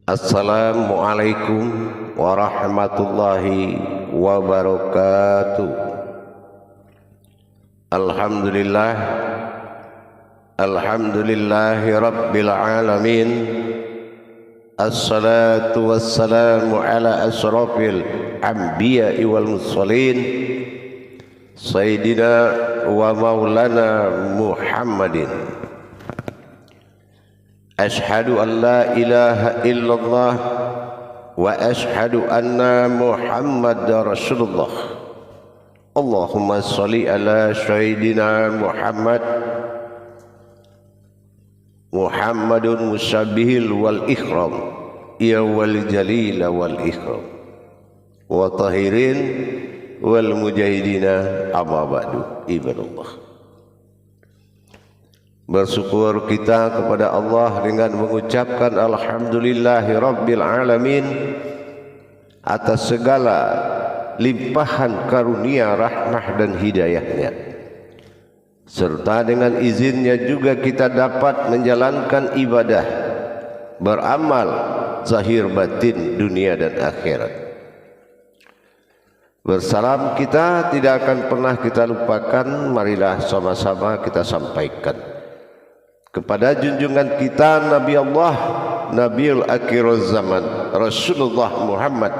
Assalamualaikum warahmatullahi wabarakatuh. Alhamdulillah, alhamdulillahi rabbil alamin. Assalatu wassalamu ala asrafil anbiya'i wal mursalin, Sayyidina wa maulana Muhammadin. Ashhadu an la ilaha illallah wa ashhadu anna Muhammadar Rasulullah. Allahumma salli ala Sayyidina Muhammadun musabbihil wal ikram, ya wal jalil wal ikram, wa tahirin wal mujahidina, amma ba'du. Ibadallah, bersyukur kita kepada Allah dengan mengucapkan alhamdulillahi rabbil alamin atas segala limpahan karunia, rahmah dan hidayahnya, serta dengan izinnya juga kita dapat menjalankan ibadah, beramal zahir batin dunia dan akhirat. Bersalam kita tidak akan pernah kita lupakan, marilah sama-sama kita sampaikan kepada junjungan kita Nabi Allah, Nabiul Akhiruz Zaman, Rasulullah Muhammad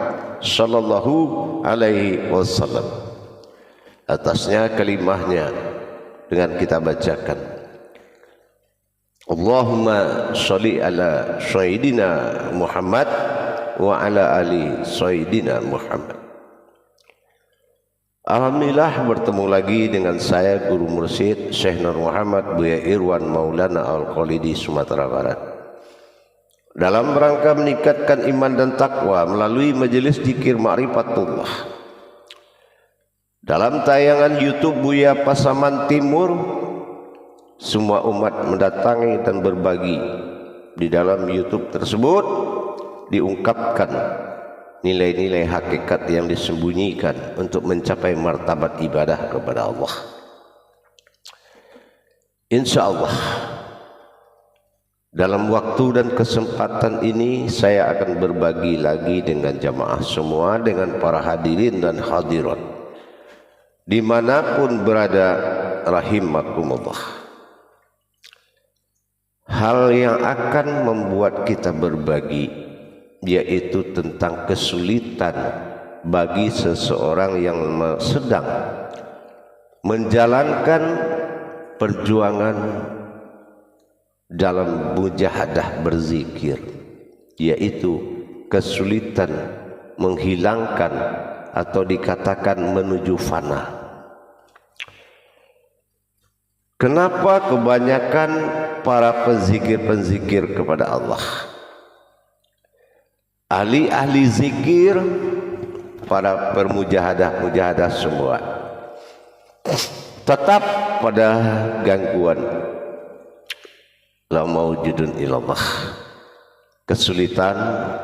sallallahu alaihi wasallam. Atasnya kalimahnya dengan kita bacakan, Allahumma sholli ala Sayyidina Muhammad wa ala ali Sayyidina Muhammad. Alhamdulillah, bertemu lagi dengan saya Guru Mursyid Syekh Nur Muhammad Buya Irwan Maulana Al-Khalidi, Sumatera Barat, dalam rangka meningkatkan iman dan takwa melalui majelis zikir Ma'rifatullah. Dalam tayangan YouTube Buya Pasaman Timur, semua umat mendatangi dan berbagi. Di dalam YouTube tersebut diungkapkan nilai-nilai hakikat yang disembunyikan untuk mencapai martabat ibadah kepada Allah. Insya Allah dalam waktu dan kesempatan ini saya akan berbagi lagi dengan jamaah semua, dengan para hadirin dan hadirat dimanapun berada, rahimakumullah. Hal yang akan membuat kita berbagi yaitu tentang kesulitan bagi seseorang yang sedang menjalankan perjuangan dalam mujahadah berzikir, yaitu kesulitan menghilangkan atau dikatakan menuju fana. Kenapa kebanyakan para penzikir-penzikir kepada Allah, ahli-ahli zikir, para bermujahadah semua tetap pada gangguan la maujudun ilallah, kesulitan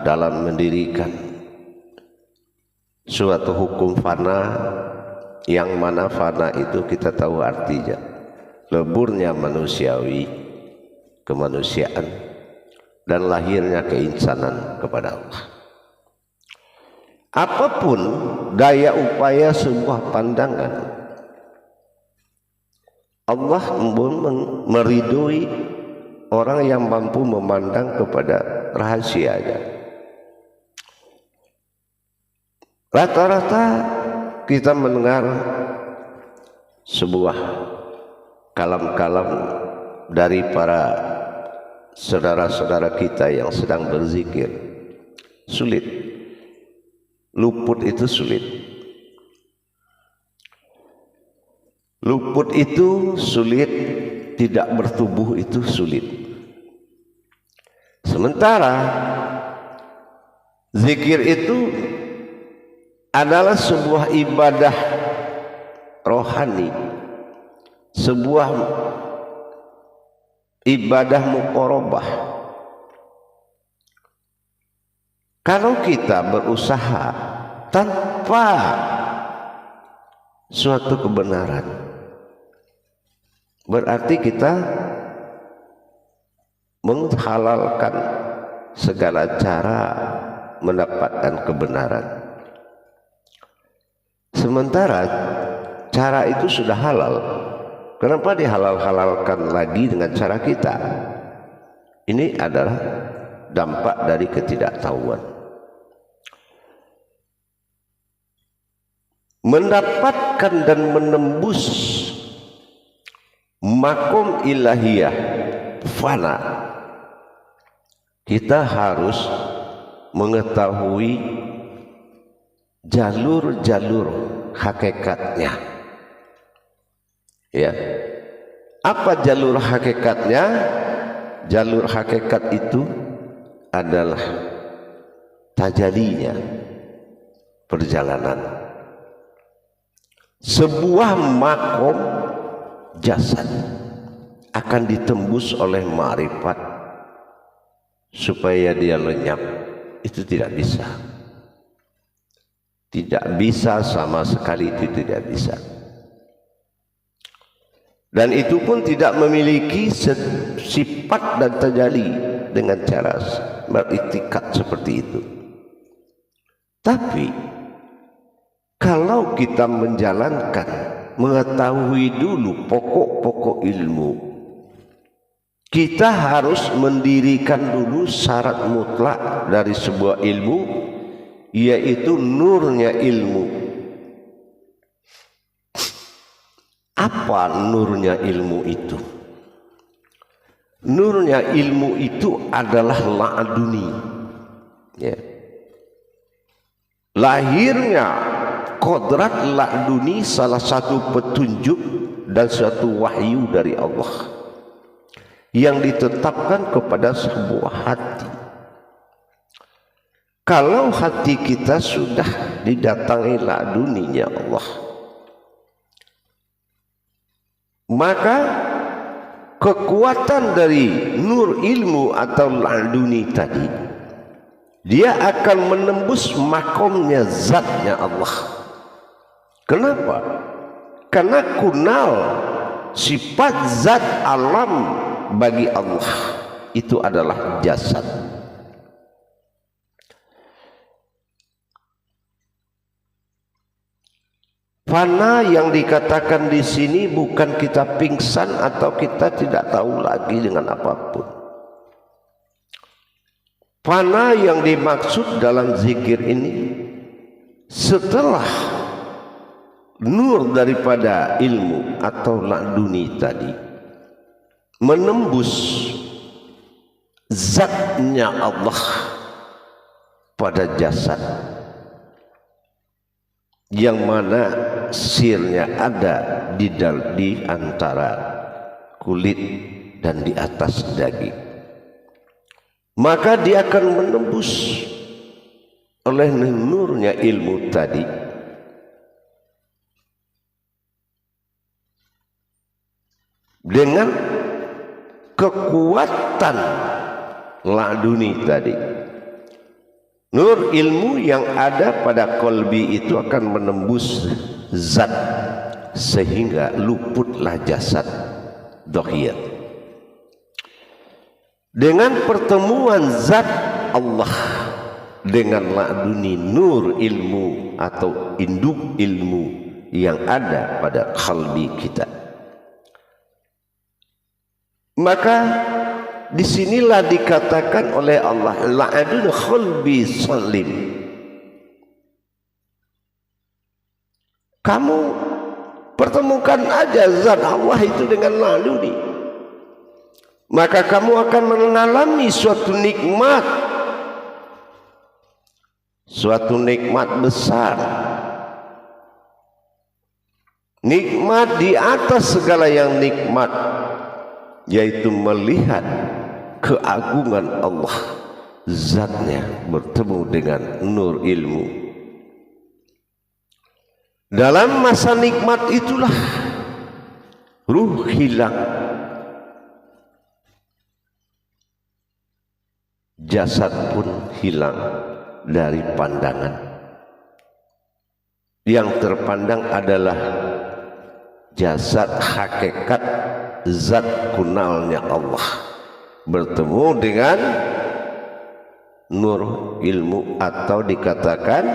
dalam mendirikan suatu hukum fana, yang mana fana itu kita tahu artinya leburnya manusiawi, kemanusiaan, dan lahirnya keinsanan kepada Allah. Apapun daya upaya sebuah pandangan, Allah meridhoi orang yang mampu memandang kepada rahasianya. Rata-rata kita mendengar sebuah kalam-kalam dari para saudara-saudara kita yang sedang berzikir. Sulit, luput itu sulit. Luput itu sulit, tidak bertubuh itu sulit. Sementara zikir itu adalah sebuah ibadah rohani, sebuah ibadah muqarabah. Kalau kita berusaha tanpa suatu kebenaran, berarti kita menghalalkan segala cara mendapatkan kebenaran. Sementara cara itu sudah halal, kenapa dihalal-halalkan lagi dengan cara kita? Ini adalah dampak dari ketidaktahuan. Mendapatkan dan menembus makom ilahiyah fana, kita harus mengetahui jalur-jalur hakikatnya. Ya, apa jalur hakikatnya? Jalur hakikat itu adalah tajalinya perjalanan sebuah makom jasad akan ditembus oleh ma'rifat supaya dia lenyap. Itu tidak bisa, tidak bisa, sama sekali itu tidak bisa. Dan itu pun tidak memiliki sifat dan tajalli dengan cara beriktikat seperti itu. Tapi kalau kita menjalankan, mengetahui dulu pokok-pokok ilmu, kita harus mendirikan dulu syarat mutlak dari sebuah ilmu, yaitu nurnya ilmu. Apa nurnya ilmu itu? Nurnya ilmu itu adalah la'aduni, ya. Lahirnya kodrat la'aduni salah satu petunjuk dan suatu wahyu dari Allah yang ditetapkan kepada sebuah hati. Kalau hati kita sudah didatangi la'aduninya Allah, maka kekuatan dari nur ilmu atau la'aduni tadi, dia akan menembus makomnya zatnya Allah. Kenapa? Karena kunal sifat zat alam bagi Allah itu adalah jasad. Fana yang dikatakan di sini bukan kita pingsan atau kita tidak tahu lagi dengan apapun. Fana yang dimaksud dalam zikir ini, setelah nur daripada ilmu atau la'aduni tadi menembus zatnya Allah pada jasad, yang mana sirnya ada di antara kulit dan di atas daging, maka dia akan menembus oleh nurnya ilmu tadi dengan kekuatan la'aduni tadi. Nur ilmu yang ada pada kolbi itu akan menembus zat sehingga luputlah jasad dohir. Dengan pertemuan zat Allah dengan la'aduni nur ilmu atau induk ilmu yang ada pada kolbi kita, maka disinilah dikatakan oleh Allah la'adun khalbi salim. Kamu pertemukan aja zat Allah itu dengan la'aduni, maka kamu akan mengalami suatu nikmat besar, nikmat di atas segala yang nikmat, yaitu melihat keagungan Allah, zatnya bertemu dengan nur ilmu. Dalam masa nikmat itulah ruh hilang, jasad pun hilang dari pandangan. Yang terpandang adalah jasad hakikat zat kunalnya Allah bertemu dengan nur ilmu, atau dikatakan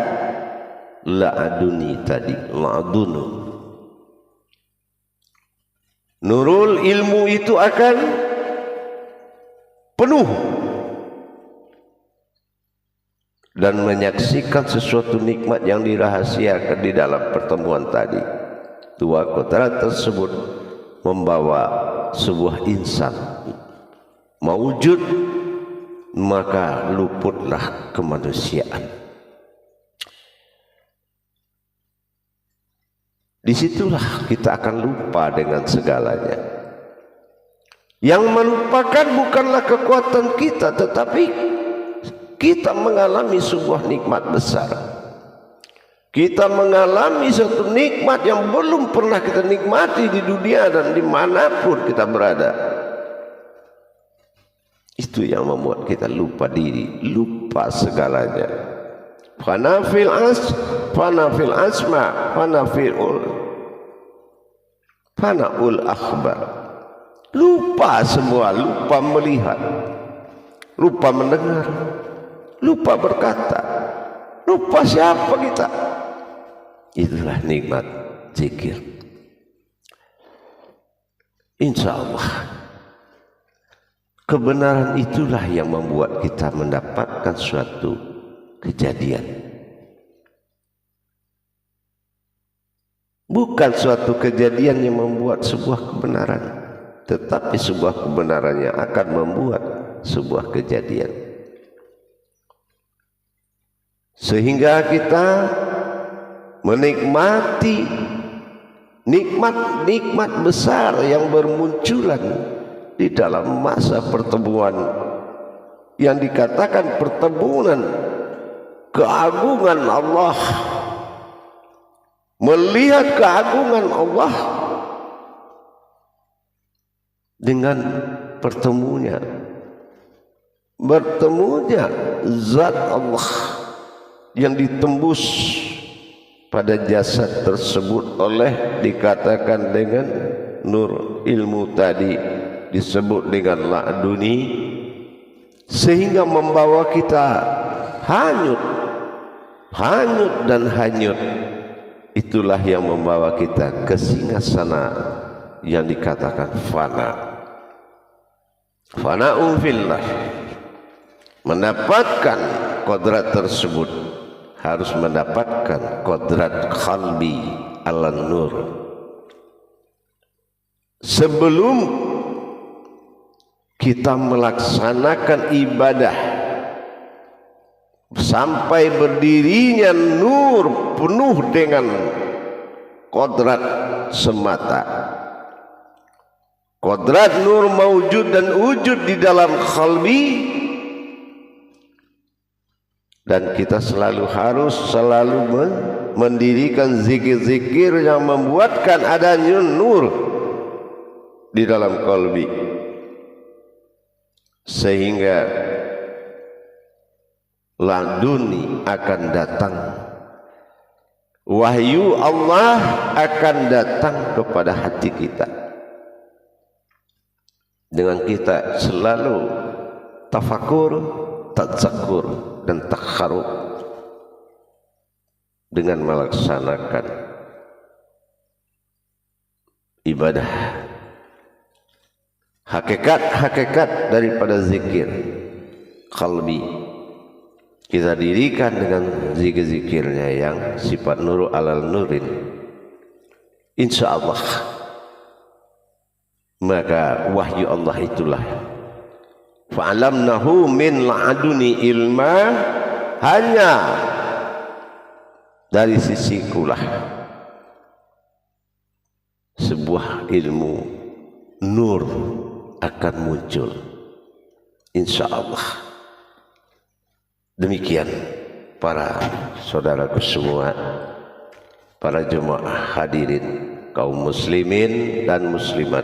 la'aduni tadi, la'adunu. Nurul ilmu itu akan penuh dan menyaksikan sesuatu nikmat yang dirahasiakan di dalam pertemuan tadi. Dua kodrat tersebut membawa sebuah insan mawujud, maka luputlah kemanusiaan. Disitulah kita akan lupa dengan segalanya. Yang melupakan bukanlah kekuatan kita, tetapi kita mengalami sebuah nikmat besar. Kita mengalami satu nikmat yang belum pernah kita nikmati di dunia dan dimanapun kita berada. Itu yang membuat kita lupa diri, lupa segalanya. Fanafil asma, fanaul akhbar. Lupa semua, lupa melihat, lupa mendengar, lupa berkata, lupa siapa kita. Itulah nikmat zikir. Insya Allah kebenaran itulah yang membuat kita mendapatkan suatu kejadian. Bukan suatu kejadian yang membuat sebuah kebenaran, tetapi sebuah kebenaran yang akan membuat sebuah kejadian. Sehingga kita menikmati nikmat-nikmat besar yang bermunculan di dalam masa pertemuan yang dikatakan pertemuan keagungan Allah. Melihat keagungan Allah dengan bertemunya zat Allah yang ditembus pada jasad tersebut oleh dikatakan dengan nur ilmu tadi, disebut dengan la'aduni, sehingga membawa kita hanyut dan hanyut. Itulah yang membawa kita ke singgasana yang dikatakan fana. Fana'un fillah. Mendapatkan kodrat tersebut harus mendapatkan kodrat qalbi ala nur. Sebelum kita melaksanakan ibadah sampai berdirinya nur penuh dengan kodrat semata, kodrat nur mawujud dan wujud di dalam qalbi, dan kita harus selalu mendirikan zikir-zikir yang membuatkan adanya nur di dalam qalbi, sehingga laduni akan datang, wahyu Allah akan datang kepada hati kita dengan kita selalu tafakur, tadzakur dan takharub dengan melaksanakan ibadah. Hakikat daripada zikir qalbi kita dirikan dengan zikir-zikirnya yang sifat nur alal nurin, insya Allah maka wahyu Allah itulah fa'alamnahu min la'aduni ilma, hanya dari sisikulah sebuah ilmu nur akan muncul, insya Allah. Demikian para saudaraku semua, para jemaah hadirin kaum muslimin dan muslimat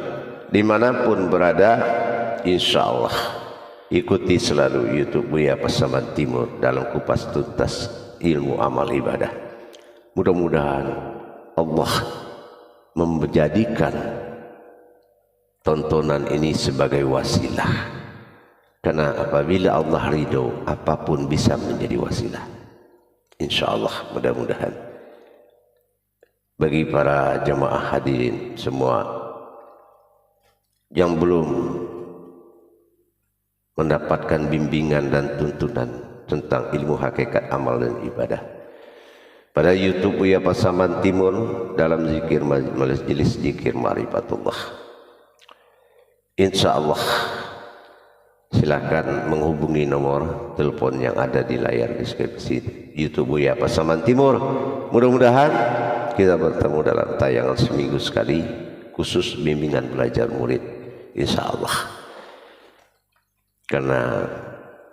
dimanapun berada, insya Allah ikuti selalu YouTube Buya Pasaman Timur dalam kupas tuntas ilmu amal ibadah. Mudah-mudahan Allah menjadikan tontonan ini sebagai wasilah Karena apabila Allah ridho, apapun bisa menjadi wasilah. Insyaallah, mudah-mudahan bagi para jamaah hadirin semua yang belum mendapatkan bimbingan dan tuntunan tentang ilmu hakikat amal dan ibadah, pada YouTube Buya Pasaman Timur dalam zikir majelis zikir Ma'rifatullah, insyaallah silakan menghubungi nomor telepon yang ada di layar deskripsi YouTube Buya Pasaman Timur. Mudah-mudahan kita bertemu dalam tayangan seminggu sekali khusus bimbingan belajar murid, insyaallah. Karena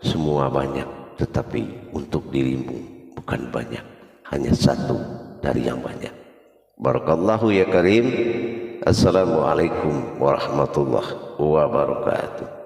semua banyak, tetapi untuk dirimu bukan banyak, hanya satu dari yang banyak. Barakallahu ya karim. Assalamualaikum warahmatullahi wabarakatuh.